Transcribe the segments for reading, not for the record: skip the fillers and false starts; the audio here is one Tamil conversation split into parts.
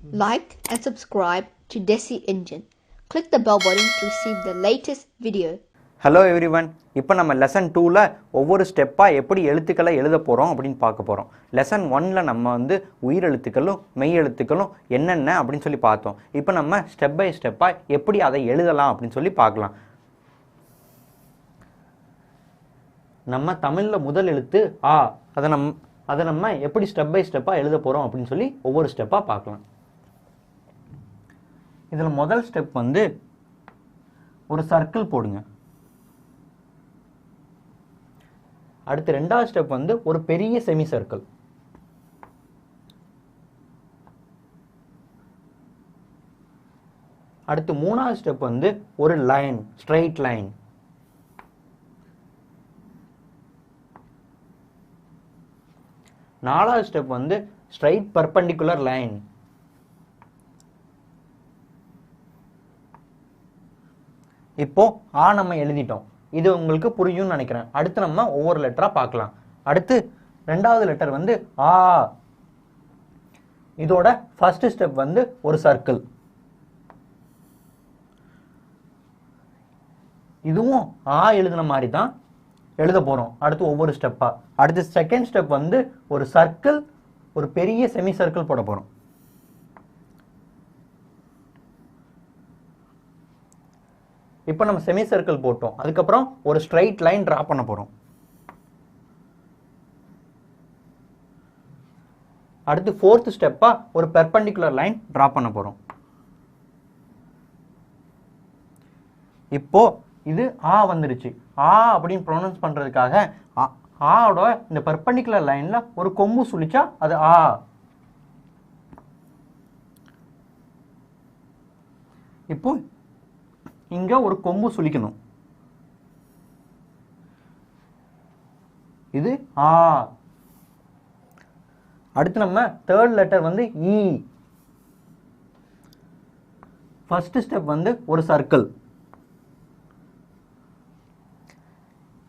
Like and subscribe to Desi Engine. Click the bell button to receive the latest video. Hello everyone, இப்போ நம்ம லெசன் 2ல் ஒவ்வொரு ஸ்டெப்பாக எப்படி எழுத்துக்களை எழுத போகிறோம் அப்படின்னு பார்க்க போகிறோம். லெசன் 1ல் நம்ம உயிர் எழுத்துக்களும் மெய் எழுத்துக்களும் என்னென்ன அப்படின்னு சொல்லி பார்த்தோம். இப்போ நம்ம ஸ்டெப் பை ஸ்டெப்பாக எப்படி அதை எழுதலாம் அப்படின்னு சொல்லி பார்க்கலாம். நம்ம தமிழில் முதல் எழுத்து ஆ, அதை நம்ம எப்படி ஸ்டெப் பை ஸ்டெப்பாக எழுத போகிறோம் அப்படின்னு சொல்லி ஒவ்வொரு ஸ்டெப்பாக பார்க்கலாம். இதில் முதல் ஸ்டெப் ஒரு சர்க்கிள் போடுங்க. அடுத்து ரெண்டாவது ஸ்டெப் ஒரு பெரிய செமி சர்க்கிள். அடுத்து மூணாவது ஸ்டெப் ஒரு லைன், ஸ்ட்ரைட் லைன். நாலாவது ஸ்டெப் ஸ்ட்ரைட் பர்பெண்டிகுலர் லைன். இப்போ ஆ நம்ம எழுதிட்டோம். இது உங்களுக்கு புரியும்னு நினைக்கிறேன். அடுத்து நம்ம ஒவ்வொரு லெட்டரா பார்க்கலாம். அடுத்து ரெண்டாவது லெட்டர் ஆ. இதோட ஃபர்ஸ்ட் ஸ்டெப் ஒரு சர்க்கிள். இதுவும் ஆ எழுதின மாதிரி தான் எழுத போறோம். அடுத்து ஒவ்வொரு ஸ்டெப்பா. அடுத்து செகண்ட் ஸ்டெப் ஒரு சர்க்கிள், ஒரு பெரிய செமி சர்க்கிள் போட போறோம். இப்போ நம்ம செமி சர்க்கிள் போட்டோம். அதுக்கப்புறம் ஒரு ஸ்ட்ரைட் லைன் டிரா பண்ண போறோம். அடுத்து ஃபோர்த் ஸ்டெப்பா ஒரு பெர்பெண்டிகுலர் லைன் டிரா பண்ண போறோம். இப்போ இது ஆ வந்துருச்சு. ஆ அப்படின்னு ப்ரொனவுன்ஸ் பண்றதுக்காக ஆவோட இந்த பெர்பெண்டிகுலர் லைன்ல ஒரு கொம்பு சுழிச்சா அது ஆ. இப்போ இங்க ஒரு கொம்பு சுளிக்கணும். இது ஆ. அடுத்து நம்ம third letter E. First step ஒரு சர்க்கிள்.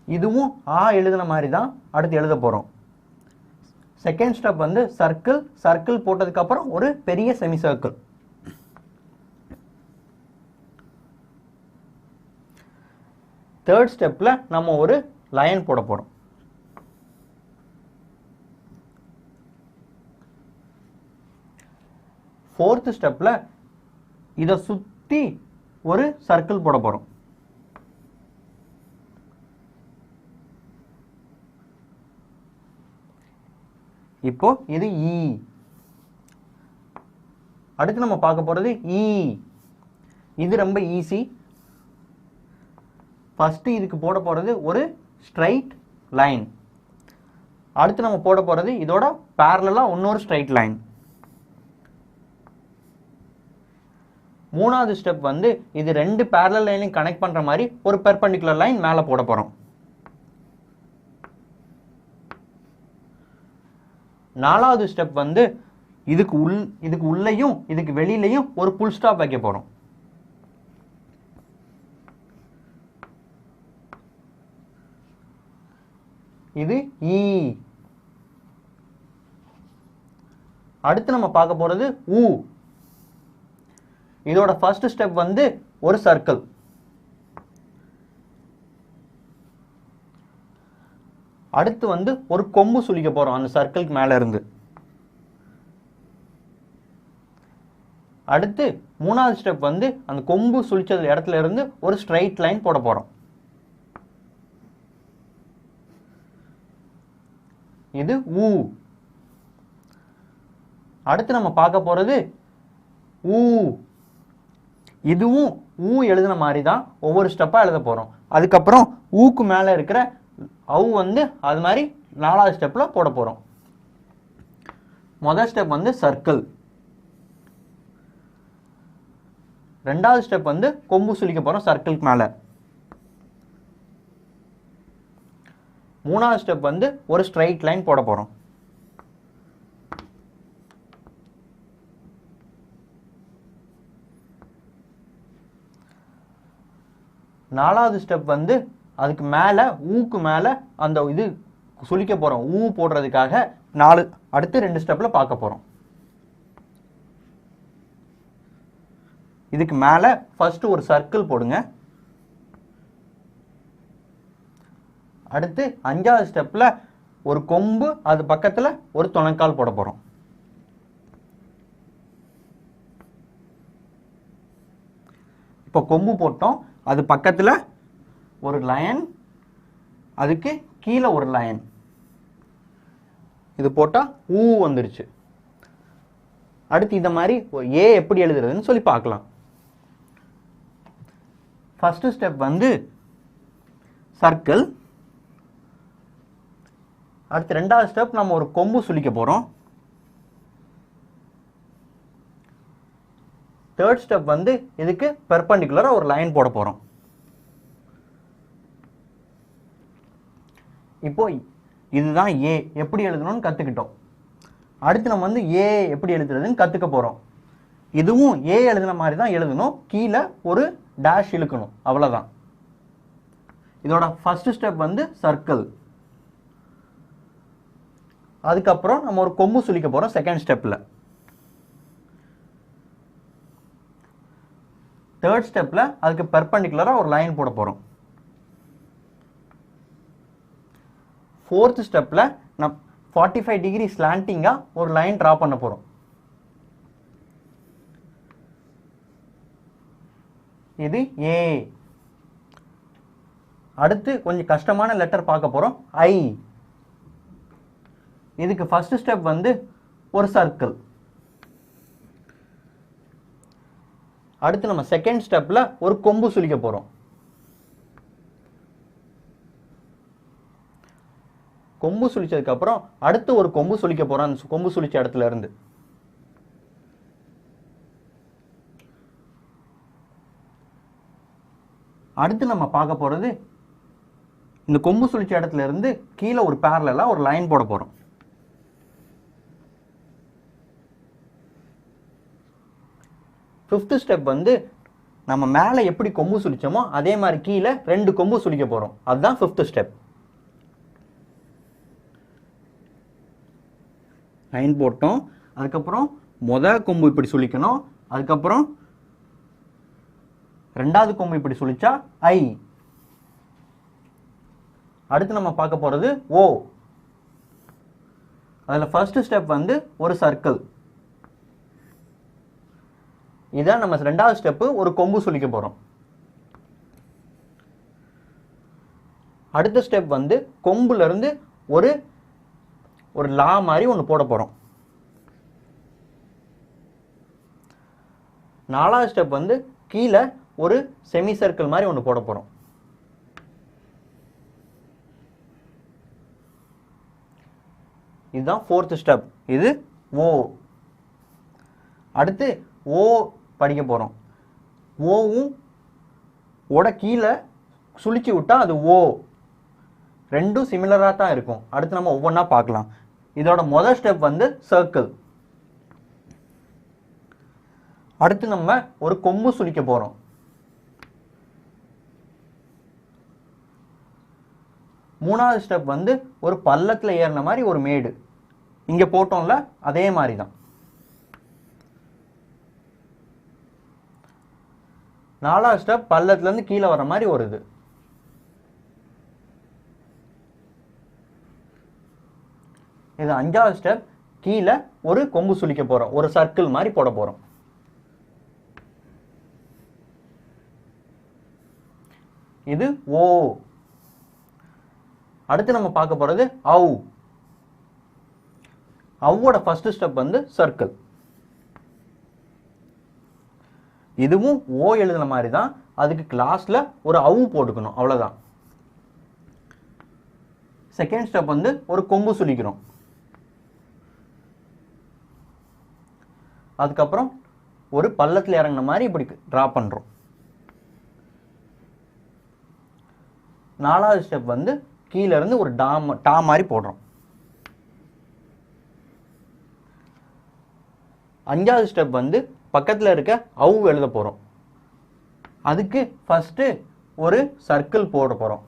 இதுவும் ஆ எழுதின மாதிரி தான் அடுத்து எழுத போறோம். Second step circle. சர்க்கிள் போட்டதுக்கு அப்புறம் ஒரு பெரிய செமி சர்க்கிள். தேர்ட் ஸ்டெப்ல நம்ம ஒரு லைன் போட போறோம். ஃபோர்த் ஸ்டெப்ல இத சுத்தி ஒரு சர்க்கிள் போட போறோம். இப்போ இது இ. அடுத்து நம்ம பார்க்க போறது இ. இது ரொம்ப ஈஸி. ஃபர்ஸ்ட் இதுக்கு போட போறது ஒரு ஸ்ட்ரைட் லைன். அடுத்து நம்ம போட போறது இதோட பேரலலா இன்னொரு ஸ்ட்ரைட் லைன். மூணாவது ஸ்டெப் இது ரெண்டு பேரலல் லைனையும் கனெக்ட் பண்ற மாதிரி ஒரு பெர்பெண்டிகுலர் லைன் மேல போட போறோம். நாலாவது ஸ்டெப் இதுக்கு உள்ளேயும் இதுக்கு வெளியிலையும் ஒரு புல் ஸ்டாப் வைக்க போறோம். இது இ. அடுத்து நம்ம பார்க்க போறது உ. இதோட ஃபர்ஸ்ட் ஸ்டெப் ஒரு சர்க்கிள். அடுத்து ஒரு கொம்பு சுளிக்க போறோம் அந்த சர்க்கிளுக்கு மேல இருந்து. அடுத்து மூணாவது ஸ்டெப் அந்த கொம்பு சுளிச்சது இடத்துல இருந்து ஒரு ஸ்ட்ரைட் லைன் போட போறோம். இது ஊ. அடுத்து நம்ம பார்க்க போறது ஊ. இதுவும் ஊ எழுதின மாதிரி தான் ஒவ்வொரு ஸ்டெப்பா எழுத போறோம். அதுக்கப்புறம் ஊக்கு மேல இருக்கிற அவு அது மாதிரி நாலாவது ஸ்டெப்ல போட போறோம். முதல் ஸ்டெப் சர்க்கிள். ரெண்டாவது ஸ்டெப் கொம்பு சுளிக்க போறோம் சர்க்கிளுக்கு மேல. மூணாவது ஸ்டெப் ஒரு ஸ்ட்ரைட் லைன் போட போறோம். நாலாவது ஸ்டெப் அதுக்கு மேல ஊக்கு மேல அந்த இது சுளிக்க போறோம். ஊ போடுறதுக்காக அடுத்து ரெண்டு ஸ்டெப்ல பார்க்க போறோம். இதுக்கு மேலே ஃபர்ஸ்ட் ஒரு சர்க்கிள் போடுங்க. அடுத்து 5வது ஸ்டெப்பில் ஒரு கொம்பு, அது பக்கத்தில் ஒரு துணைக்கால் போட போகிறோம். இப்போ கொம்பு போட்டோம், அது பக்கத்தில் ஒரு லைன், அதுக்கு கீழே ஒரு லைன். இது போட்டால் ஊ வந்துருச்சு. அடுத்து இந்த மாதிரி ஏ எப்படி எழுதுறதுன்னு சொல்லி பார்க்கலாம். ஃபர்ஸ்ட் ஸ்டெப் வந்து சர்க்கிள். அடுத்து 2வது ஸ்டெப் நம்ம ஒரு கொம்பு சுளிக்க போகிறோம். 3rd ஸ்டெப் வந்து இதுக்கு பெர்பெண்டிகுலராக ஒரு லைன் போட போகிறோம். இப்போ இதுதான் ஏ எப்படி எழுதணும்னு கற்றுக்கிட்டோம். அடுத்து நம்ம வந்து ஏ எப்படி எழுதுறதுன்னு கற்றுக்க போகிறோம். இதுவும் ஏ எழுதுன மாதிரி தான் எழுதணும், கீழே ஒரு டேஷ் இழுக்கணும், அவ்வளோதான். இதோட ஃபர்ஸ்ட் ஸ்டெப் வந்து சர்க்கிள். அதுக்கப்புறம் நம்ம ஒரு கொம்பு சுளிக்க போகிறோம் செகண்ட் ஸ்டெப்பில். 3rd ஸ்டெப்பில் அதுக்கு பெர்பெண்டிகுலராக ஒரு லைன் போட போகிறோம். 4th ஸ்டெப்பில் நம்ம 45 டிகிரி ஸ்லாண்டிங்காக ஒரு லைன் ட்ரா பண்ண போகிறோம். இது ஏ. அடுத்து கொஞ்சம் கஷ்டமான லெட்டர் பார்க்க போகிறோம், ஐ. இதுக்கு ஃபர்ஸ்ட் ஸ்டெப் வந்து ஒரு சர்க்கிள். அடுத்து நம்ம செகண்ட் ஸ்டெப்பில் ஒரு கொம்பு சுளிக்க போகிறோம். கொம்பு சுளிச்சதுக்கு அப்புறம் அடுத்து ஒரு கொம்பு சுளிக்க போகிறோம் அந்த கொம்பு சுளிச்ச இடத்துல இருந்து. அடுத்து நம்ம பார்க்க போகிறது இந்த கொம்பு சுளிச்ச இடத்துல இருந்து கீழே ஒரு பேரலா ஒரு லைன் போட போகிறோம். ஃபிஃப்த் ஸ்டெப் வந்து நம்ம மேலே எப்படி கொம்பு சுளிச்சோமோ அதே மாதிரி கீழே 2 கொம்பு சுளிக்க போகிறோம். அதுதான் 5th ஸ்டெப். லைன் போட்டோம், அதுக்கப்புறம் கொம்பு இப்படி சுளிக்கணும், அதுக்கப்புறம் 2வது கொம்பு இப்படி சுளிச்சா ஐ. அடுத்து நம்ம பார்க்க போகிறது ஓ. அதில் ஃபர்ஸ்ட் ஸ்டெப் வந்து ஒரு சர்க்கிள். இதான் நம்ம 2வது ஸ்டெப்பு, ஒரு கொம்பு சுளிக்க போகிறோம். அடுத்த ஸ்டெப் வந்து கொம்புல இருந்து ஒரு லா மாதிரி ஒன்று போட போகிறோம். 4வது ஸ்டெப் வந்து கீழே ஒரு செமி சர்க்கிள் மாதிரி ஒன்று போட போகிறோம். இதுதான் 4th ஸ்டெப். இது ஓ. அடுத்து ஓ படிக்க போகிறோம். ஓவும் ஓட கீழே சுளிச்சு விட்டா அது ஓ. ரெண்டும் சிமிலராக தான் இருக்கும். அடுத்து நம்ம ஒவ்வொன்றா பார்க்கலாம். இதோட முதல் ஸ்டெப் வந்து சர்க்கிள். அடுத்து நம்ம ஒரு கொம்பு சுளிக்க போகிறோம். மூணாவது ஸ்டெப் வந்து ஒரு பள்ளத்தில் ஏறின மாதிரி ஒரு மேடு. இங்கே போட்டோம்ல அதே மாதிரி தான். 4வது ஸ்டெப் பள்ளத்துலேருந்து கீழே வர மாதிரி ஒரு இது. இது 5வது ஸ்டெப், கீழே ஒரு கொம்பு சுளிக்க போகிறோம், ஒரு சர்க்கிள் மாதிரி போட போகிறோம். இது ஓ. அடுத்து நம்ம பார்க்க போகிறது ஔ. ஔவோட ஃபர்ஸ்ட் ஸ்டெப் வந்து சர்க்கிள். இதுவும் ஓ எழுதுன மாதிரி தான். அதுக்கு கிளாஸ்ல ஒரு ஔ போட்டுக்கணும், அவ்வளோதான். செகண்ட் ஸ்டெப் வந்து ஒரு கொம்பு சுளிக்கிறோம். அதுக்கப்புறம் ஒரு பள்ளத்தில் இறங்கின மாதிரி இப்படி டிரா பண்ணுறோம். 4வது ஸ்டெப் வந்து கீழே இருந்து ஒரு டா மாதிரி போடுறோம். 5வது ஸ்டெப் வந்து பக்கத்தில் இருக்க ஔ எழுத போகிறோம். அதுக்கு ஃபர்ஸ்ட் ஒரு சர்க்கிள் போட போகிறோம்.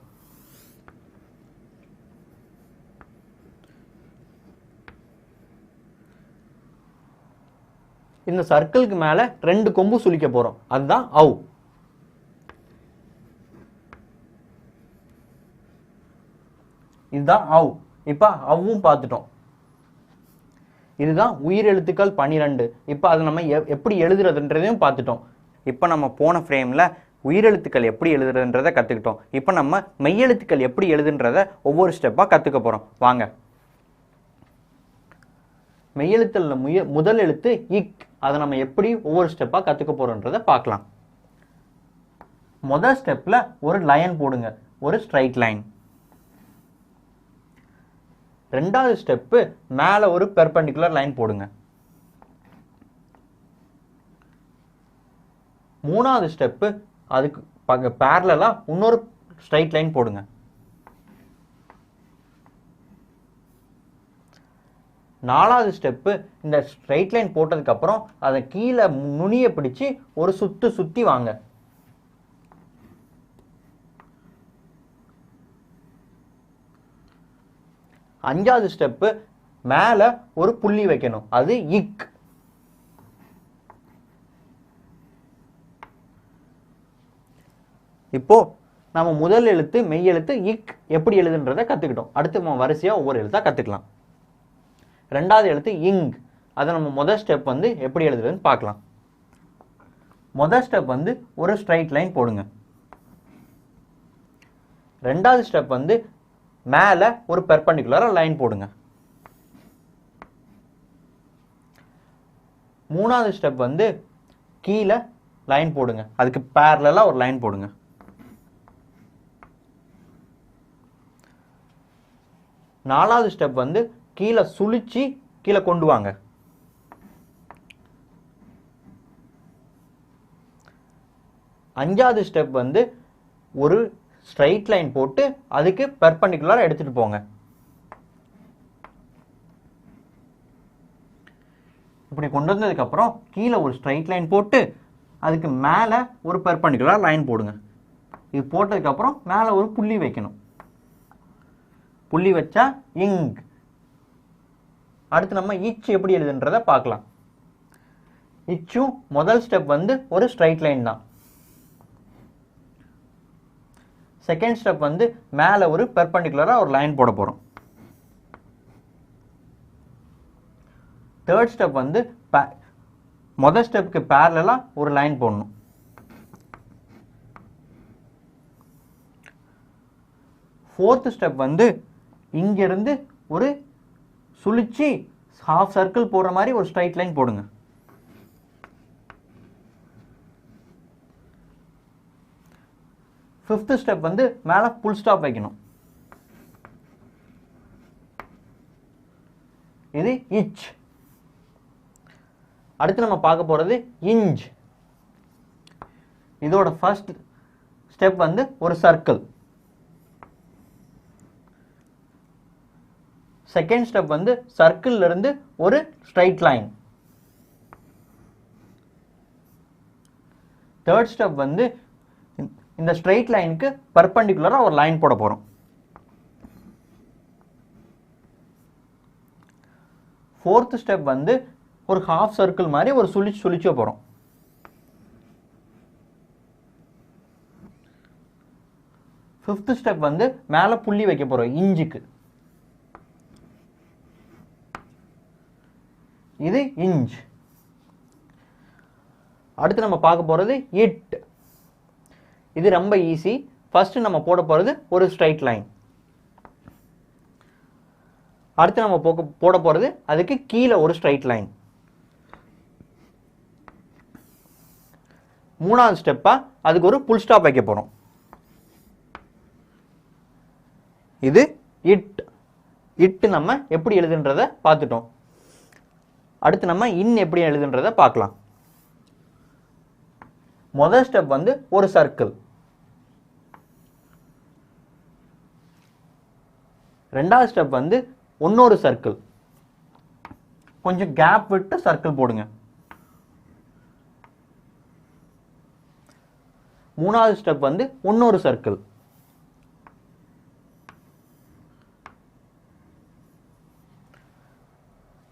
இந்த சர்க்கிளுக்கு மேல 2 கொம்பு சுளிக்க போறோம், அதுதான் அவு. இதுதான் அவு. இப்ப அவ்வும் பார்த்துட்டோம். இதுதான் உயிரெழுத்துக்கள் 12. இப்ப அதை நம்ம எப்படி எழுதுறதுன்றதையும் பார்த்துட்டோம். இப்ப நம்ம போன ஃப்ரேம்ல உயிரெழுத்துக்கள் எப்படி எழுதுறதுன்றதை கத்துக்கிட்டோம். இப்ப நம்ம மெய்யெழுத்துக்கள் எப்படி எழுதுன்றதை ஒவ்வொரு ஸ்டெப்பா கத்துக்க போறோம். வாங்க. மெய்யெழுத்துல முதல் எழுத்து இக். அதை நம்ம எப்படி ஒவ்வொரு ஸ்டெப்பா கத்துக்க போறோம்ன்றதை பார்க்கலாம். முதல் ஸ்டெப்ல ஒரு லைன் போடுங்க, ஒரு ஸ்ட்ரைட் லைன். ரெண்டாவது ஸ்டெப்பு மேல ஒரு பெர்பெண்டிகுலர் லைன் போடுங்க. மூணாவது ஸ்டெப்பு அதுக்கு பேரலலா இன்னொரு ஸ்ட்ரைட் லைன் போடுங்க. நாலாவது ஸ்டெப்பு இந்த ஸ்ட்ரைட் லைன் போட்டதுக்கு அப்புறம் அதை கீழே நுனியை பிடிச்சு ஒரு சுத்தி வாங்க. அஞ்சாவது ஸ்டெப்பு மேல ஒரு புள்ளி வைக்கணும், அது இக். இப்போ நம்ம முதல் எழுத்து மெய் எழுத்து இக் எப்படி எழுதுன்றதை கத்துக்கிட்டோம். அடுத்து நம்ம வரிசையா ஒவ்வொரு எழுத்தா கத்துக்கலாம். ரெண்டாவது எழுத்து இங். அதை நம்ம முதல் ஸ்டெப் எப்படி எழுதுறதுன்னு பார்க்கலாம். முதல் ஸ்டெப் ஒரு ஸ்ட்ரைட் லைன் போடுங்க. ரெண்டாவது ஸ்டெப் மேல ஒரு பெர்பெண்டிகுலரா லைன் போடுங்க. மூணாவது ஸ்டெப் கீழே லைன் போடுங்க, அதுக்கு பேரலலா ஒரு லைன் போடுங்க. நாலாவது ஸ்டெப் கீழே சுழிச்சு கீழே கொண்டு வாங்க. அஞ்சாவது ஸ்டெப் ஒரு ஸ்ட்ரைட் லைன் போட்டு அதுக்கு பெர்பெண்டிகுலரா எடுத்துட்டு போங்க. இப்படி கொண்டு வந்ததுக்கு அப்புறம் கீழே ஒரு ஸ்ட்ரைட் லைன் போட்டு அதுக்கு மேல ஒரு பெர்பெண்டிகுலர் லைன் போடுங்க. இது போட்டதுக்கு அப்புறம் மேல ஒரு புள்ளி வைக்கணும். புள்ளி வச்சா இங். அடுத்து நம்ம இச் எப்படி எழுதுன்றத பார்க்கலாம். இச்சும் முதல் ஸ்டெப் ஒரு ஸ்ட்ரைட் லைன் தான். செகண்ட் ஸ்டெப் மேல ஒரு பெர்பெண்டிகுலரா ஒரு லைன் போட போறோம். தேர்ட் ஸ்டெப் முதல் ஸ்டெப்க்கு பேரலலா ஒரு லைன் போடணும். ஃபோர்த் ஸ்டெப் இங்க இருந்து ஒரு சுழிச்சு ஹாஃப் சர்க்கிள் போடுற மாதிரி ஒரு ஸ்ட்ரைட் லைன் போடுங்க. ஃபிஃப்த் ஸ்டெப் மேல ஃபுல் ஸ்டாப் வைக்கணும். இது இச். அடுத்து நம்ம பார்க்க போறது இஞ்ச். இதோட ஃபர்ஸ்ட் ஸ்டெப் ஒரு சர்க்கிள். செகண்ட் ஸ்டெப் சர்க்கிள்ல இருந்து ஒரு ஸ்ட்ரைட் லைன். தேர்ட் ஸ்டெப் இந்த ஸ்ட்ரைட் லைனுக்கு பெர்பெண்டிகுலரா ஒரு லைன் போட போறோம். ஃபோர்த் ஸ்டெப் ஒரு ஹாஃப் சர்க்கிள் மாதிரி ஒரு சுழிச்சு போறோம். ஃபிஃப்த் ஸ்டெப் மேல புள்ளி வைக்க போறோம் இஞ்சுக்கு. இது இஞ்ச். அடுத்து நம்ம பார்க்க போறது இட். இது ரொம்ப ஈஸி. ஃபர்ஸ்ட் நம்ம போட போறது ஒரு ஸ்ட்ரைட் லைன். அடுத்து நம்ம போட போறது அதுக்கு கீழே ஒரு ஸ்ட்ரைட் லைன். மூணாவது ஸ்டெப்பா அதுக்கு ஒரு புல் ஸ்டாப் வைக்க போறோம். இது இட். இட் நம்ம எப்படி எழுதுன்றத பார்த்துட்டோம். அடுத்து நம்ம இன் எப்படி எழுதுன்றத பார்க்கலாம். முதல் ஸ்டெப் ஒரு சர்க்கிள். ரெண்டாவது ஸ்டெப் இன்னொரு சர்க்கிள். கொஞ்சம் கேப் விட்டு சர்க்கிள் போடுங்க. மூணாவது ஸ்டெப் இன்னொரு சர்க்கிள்.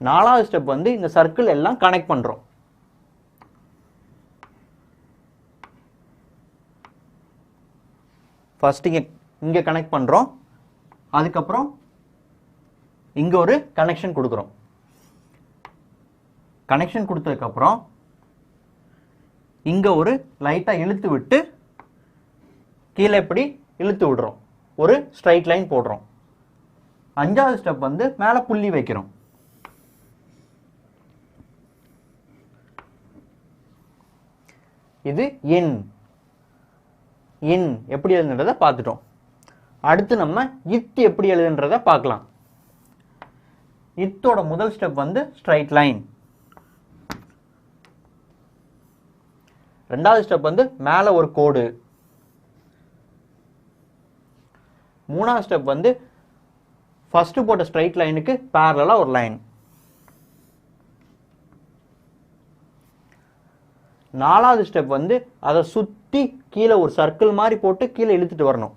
நாலாவது ஸ்டெப் இந்த சர்க்கிள் எல்லாம் கனெக்ட் பண்றோம். ஃபர்ஸ்ட் இங்கே கனெக்ட் பண்ணுறோம், அதுக்கப்புறம் இங்கே ஒரு கனெக்ஷன் கொடுக்குறோம். கனெக்ஷன் கொடுத்ததுக்கப்புறம் இங்கே ஒரு லைட்டாக இழுத்து விட்டு கீழே இப்படி இழுத்து விடுறோம், ஒரு ஸ்ட்ரைட் லைன் போடுறோம். 5வது ஸ்டெப் வந்து மேலே புள்ளி வைக்கிறோம். இது இன் எப்படி எழுதுன்றதை பார்த்துட்டோம். அடுத்து நம்ம இத் எப்படி எழுதுன்றதை பார்க்கலாம். இத்தோட முதல் ஸ்டெப் வந்து ஸ்ட்ரைட் லைன். 2வது ஸ்டெப் வந்து மேலே ஒரு கோடு. 3வது ஸ்டெப் வந்து ஃபர்ஸ்ட் போட்ட ஸ்ட்ரைட் லைனுக்கு பேரலா ஒரு லைன். 4வது ஸ்டெப் வந்து அதை சுற்றி கீழே ஒரு சர்க்கிள் மாதிரி போட்டு கீழே இழுத்துட்டு வரணும்.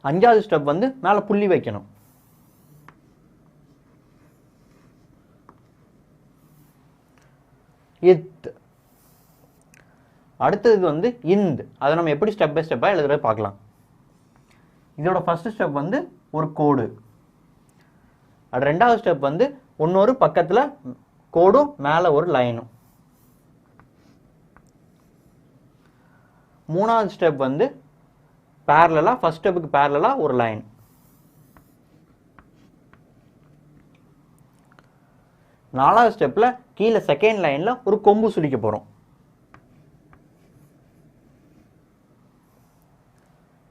5வது ஸ்டெப் வந்து மேலே புள்ளி வைக்கணும். இத். அடுத்தது வந்து இந்த். அதை நம்ம எப்படி ஸ்டெப் பை ஸ்டெப்பாக எழுதுறத பார்க்கலாம். இதோட ஃபர்ஸ்ட் ஸ்டெப் வந்து ஒரு கோடு. 2வது ஸ்டெப் வந்து இன்னொரு பக்கத்தில் கோடும் மேலே ஒரு லைனும். 3வது ஸ்டெப் வந்து பேரலா, ஃபர்ஸ்ட் ஸ்டெப்புக்கு பேரலா ஒரு லைன். 4வது ஸ்டெப்ல கீழே செகண்ட் லைன்ல ஒரு கொம்பு சுழிக்க போறோம்.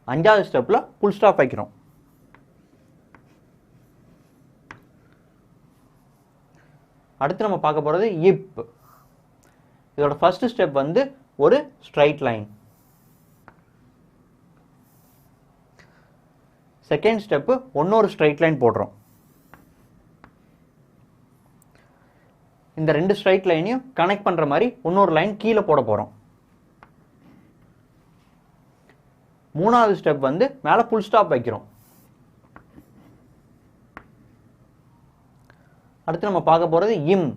5வது ஸ்டெப்ல ஃபுல் ஸ்டாப் வைக்கிறோம். அடுத்து நம்ம பார்க்க போறது இப். இதோட ஃபர்ஸ்ட் ஸ்டெப் வந்து ஒரு ஸ்ட்ரைட் லைன். செகண்ட் ஸ்டெப் இன்னொரு ஸ்ட்ரைட் லைன் போடுறோம். இந்த 2 ஸ்ட்ரைட் லைனையும் கனெக்ட் பண்ற மாதிரி இன்னொரு லைன் கீழே போட போறோம். 3வது ஸ்டெப் வந்து மேலே ஃபுல் ஸ்டாப் வைக்கிறோம். அடுத்து நம்ம பார்க்க போறது இம்.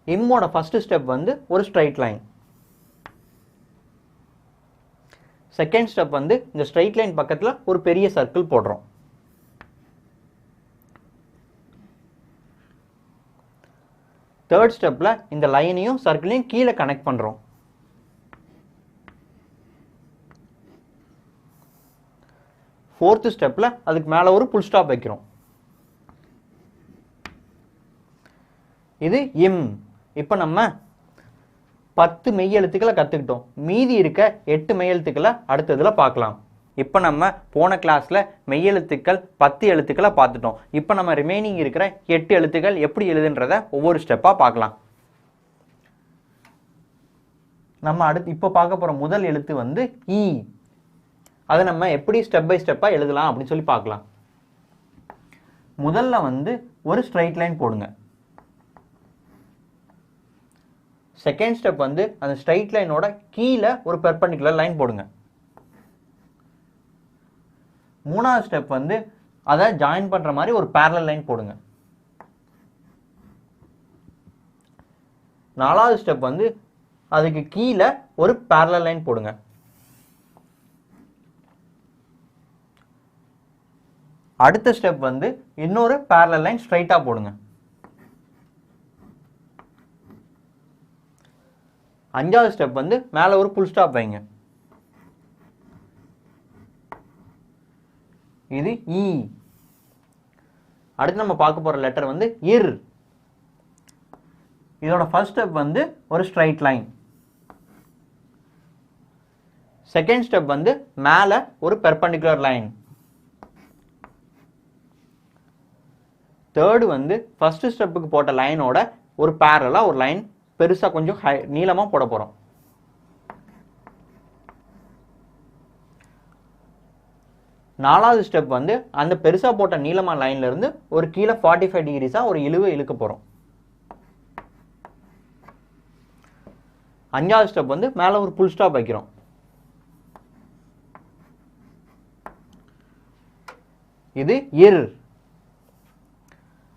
இம்மோட ஃபர்ஸ்ட் ஸ்டெப் வந்து ஒரு ஸ்ட்ரைட் லைன். செகண்ட் ஸ்டெப் வந்து இந்த ஸ்ட்ரைட் லைன் பக்கத்தில் ஒரு பெரிய சர்க்கிள் போடுறோம். தேர்ட் ஸ்டெப்ல இந்த லைனையும் சர்க்கிளையும் கீழே கனெக்ட் பண்றோம். ஃபோர்த் ஸ்டெப்ல அதுக்கு மேல ஒரு ஃபுல் ஸ்டாப் வைக்கிறோம். இது இம். இப்போ நம்ம 10 மெய் எழுத்துக்களை கத்துக்கிட்டோம். மீதி இருக்க 8 மெய் எழுத்துக்களை அடுத்ததுல பார்க்கலாம். இப்போ நம்ம போன கிளாஸ்ல மெய்யெழுத்துக்கள் 10 எழுத்துக்களை பார்த்துட்டோம். இப்போ நம்ம ரிமைனிங் இருக்கிற 8 எழுத்துக்கள் எப்படி எழுதுன்றத ஒவ்வொரு ஸ்டெப்பா பார்க்கலாம். நம்ம அடுத்து இப்போ பார்க்க போற முதல் எழுத்து வந்து இ. அதை நம்ம எப்படி ஸ்டெப் பை ஸ்டெப்பா எழுதலாம் அப்படின்னு சொல்லி பார்க்கலாம். முதல்ல வந்து ஒரு ஸ்ட்ரைட் லைன் போடுங்க. செகண்ட் ஸ்டெப் வந்து அந்த ஸ்ட்ரைட் லைனோட கீழே ஒரு பெர்பெண்டிகுலர் லைன் போடுங்க. 3வது ஸ்டெப் வந்து அதை ஜாயின் பண்ற மாதிரி ஒரு parallel லைன் போடுங்க. 4வது ஸ்டெப் வந்து அதுக்கு கீழே ஒரு parallel லைன் போடுங்க. அடுத்த ஸ்டெப் வந்து இன்னொரு parallel லைன் ஸ்ட்ரைட்டா போடுங்க. 5வது ஸ்டெப் வந்து மேலே ஒரு ஃபுல் ஸ்டாப் வைங்க. இது இ. அடுத்து நம்ம பார்க்க போற லெட்டர் வந்து இர். இதோட ஃபர்ஸ்ட் ஸ்டெப் வந்து ஒரு ஸ்ட்ரைட் லைன். செகண்ட் ஸ்டெப் வந்து மேலே ஒரு பெர்பெண்டிகுலர் லைன். தேர்டு வந்து ஃபர்ஸ்ட் ஸ்டெப்புக்கு போட்ட லைனோட ஒரு பேரலா ஒரு லைன் பெருசா கொஞ்சம் நீளமா போட போறோம். நாலாவது ஸ்டெப் வந்து அந்த பெருசா போட்ட நீளமா லைன்ல இருந்து ஒரு கீழே 45 டிகிரிஸா ஒரு இழுவை இழுக்க போறோம். 5வது ஸ்டெப் வந்து மேல ஒரு ஃபுல் ஸ்டாப் வைக்கிறோம். இது இர்.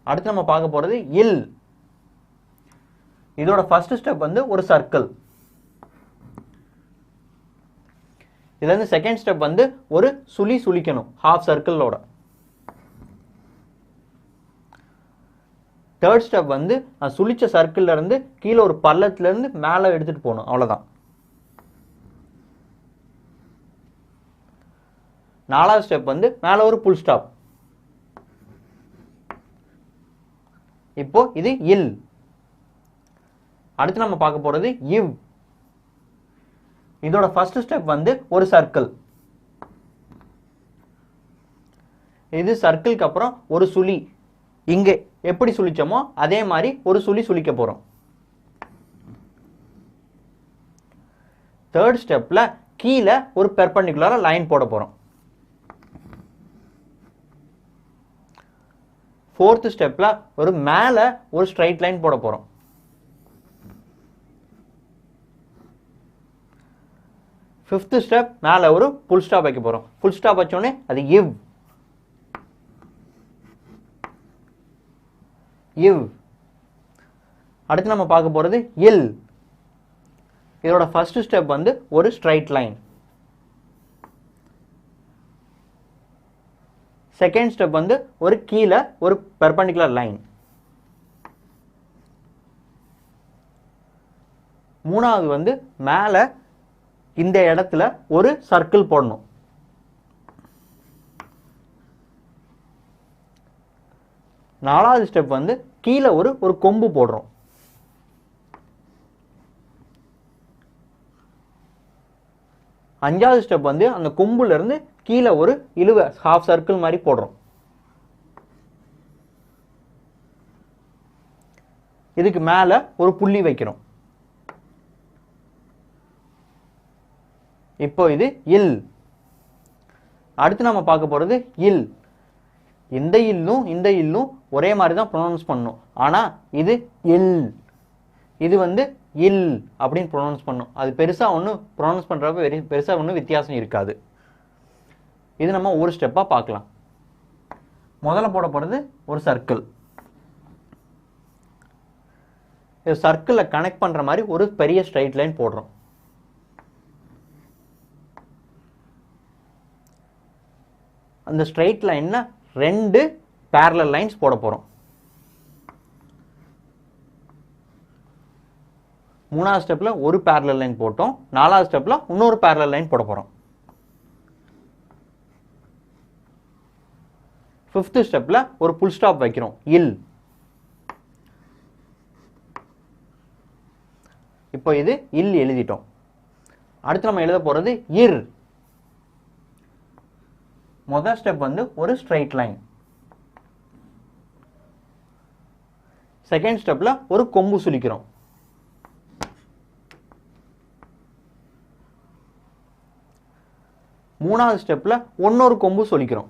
அடுத்து நம்ம பார்க்க போறது இல். இதோட ஃபர்ஸ்ட் ஸ்டெப் வந்து ஒரு சர்க்கிள். இதுல இருந்து செகண்ட் ஸ்டெப் வந்து ஒரு சுழி சுழிக்கணும் ஹாஃப் சர்க்கிளோட. தேர்ட் ஸ்டெப் வந்து சுழிச்ச சர்க்கிள்ல இருந்து கீழே ஒரு பள்ளத்துல இருந்து மேலே எடுத்துட்டு போகணும். அவ்வளவுதான். நாலாவது ஸ்டெப் வந்து மேலே ஒரு புல் ஸ்டாப். இப்போ இது இல். அடுத்து நம்ம பார்க்க போறது இவ். இதோட ஃபர்ஸ்ட் ஸ்டெப் வந்து ஒரு சர்க்கிள். இது சர்க்கிள்க்கு அப்புறம் ஒரு சுழி. இங்க எப்படி சுழிச்சோமோ அதே மாதிரி ஒரு சுழி சுழிக்க போறோம். தேர்ட் ஸ்டெப்ல கீழே ஒரு பெர்பெண்டிகுலரா லைன் போட போறோம். ஃபோர்த் ஸ்டெப்ல ஒரு மேல ஒரு ஸ்ட்ரைட் லைன் போட போறோம். ஃபிஃப்த் ஸ்டெப் மேல ஒரு புல் ஸ்டாப் வைக்க போறோம். புல் ஸ்டாப் வச்சோடனே அது இவ். இவ். அடுத்து நம்ம பார்க்க போறது இல். இதோட ஃபர்ஸ்ட் ஸ்டெப் வந்து ஒரு ஸ்ட்ரைட் லைன். செகண்ட் ஸ்டெப் வந்து ஒரு கீழே ஒரு பெர்பெண்டிகுலர் லைன். மூணாவது வந்து மேல இந்த இடத்துல ஒரு சர்க்கிள் போடணும். நாலாவது ஸ்டெப் வந்து கீழே ஒரு கொம்பு போடுறோம். அஞ்சாவது ஸ்டெப் வந்து அந்த கொம்புல இருந்து கீழே ஒரு இழுவ ஹாஃப் சர்க்கிள் மாதிரி போடுறோம். இதுக்கு மேல ஒரு புள்ளி வைக்கிறோம். இப்போ இது இல். அடுத்து நம்ம பார்க்க போறது இல். இந்த இல்லும் ஒரே மாதிரி தான் ப்ரொனவுன்ஸ் பண்ணணும். ஆனா இது இல், இது வந்து இல் அப்படின்னு ப்ரொனவுன்ஸ் பண்ணும். அது பெருசா ஒன்றும் ப்ரொனவுன்ஸ் பண்றப்ப பெருசா ஒன்றும் வித்தியாசம் இருக்காது. இது நம்ம ஒரு ஸ்டெப்பா பார்க்கலாம். முதல்ல போட போறது ஒரு சர்க்கிள். இது சர்க்கிளை கனெக்ட் பண்ற மாதிரி ஒரு பெரிய ஸ்ட்ரைட் லைன் போடுறோம். அந்த ஸ்ட்ரைட் லைன்ல ரெண்டு parallel லைன்ஸ் போட போறோம். மூணாவது ஸ்டெப்ல ஒரு parallel லைன் போட்டோம். நாலாவது ஸ்டெப்ல இன்னொரு parallel லைன் போட போறோம். ஃபிஃப்த் ஸ்டெப்ல ஒரு புல் ஸ்டாப் வைக்கிறோம். இல். இப்போ இது இல் எழுதிட்டோம். அடுத்து நம்ம எழுத போறது இர். முதல் ஸ்டெப் வந்து ஒரு ஸ்ட்ரைட் லைன். செகண்ட் ஸ்டெப்ல ஒரு கொம்பு சுழிக்கிறோம். மூணாவது ஸ்டெப்ல இன்னொரு கொம்பு சுழிக்கிறோம்.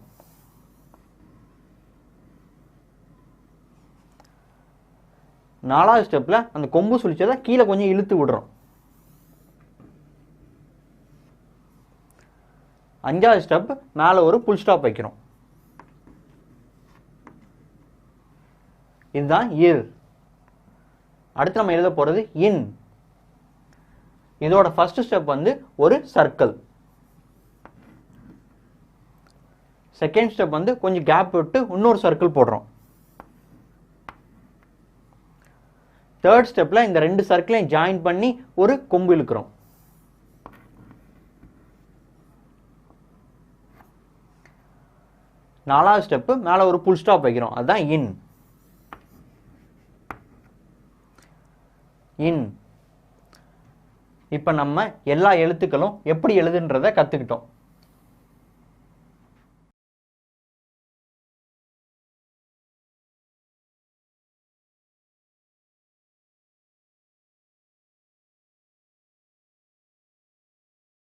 நாலாவது ஸ்டெப்ல அந்த கொம்பு சுழிச்சதை கீழே கொஞ்சம் இழுத்து விடுறோம். அஞ்சாவது ஸ்டெப் மேல ஒரு புல் ஸ்டாப் வைக்கிறோம். இதுதான் இர். அடுத்து நம்ம எழுத போறது இன். இதோட ஃபர்ஸ்ட் ஸ்டெப் வந்து ஒரு சர்க்கிள். செகண்ட் ஸ்டெப் வந்து கொஞ்சம் கேப் விட்டு இன்னொரு சர்க்கிள் போடுறோம். தேர்ட் ஸ்டெப்ல இந்த ரெண்டு சர்க்கிளையும் ஜாயின் பண்ணி ஒரு கொம்பு இழுக்கிறோம். நாலாவது ஸ்டெப் மேல ஒரு புல் ஸ்டாப் வைக்கிறோம். அதுதான் இன். இன். இப்ப நம்ம எல்லா எழுத்துக்களும் எப்படி எழுதுன்றத கத்துக்கிட்டோம்.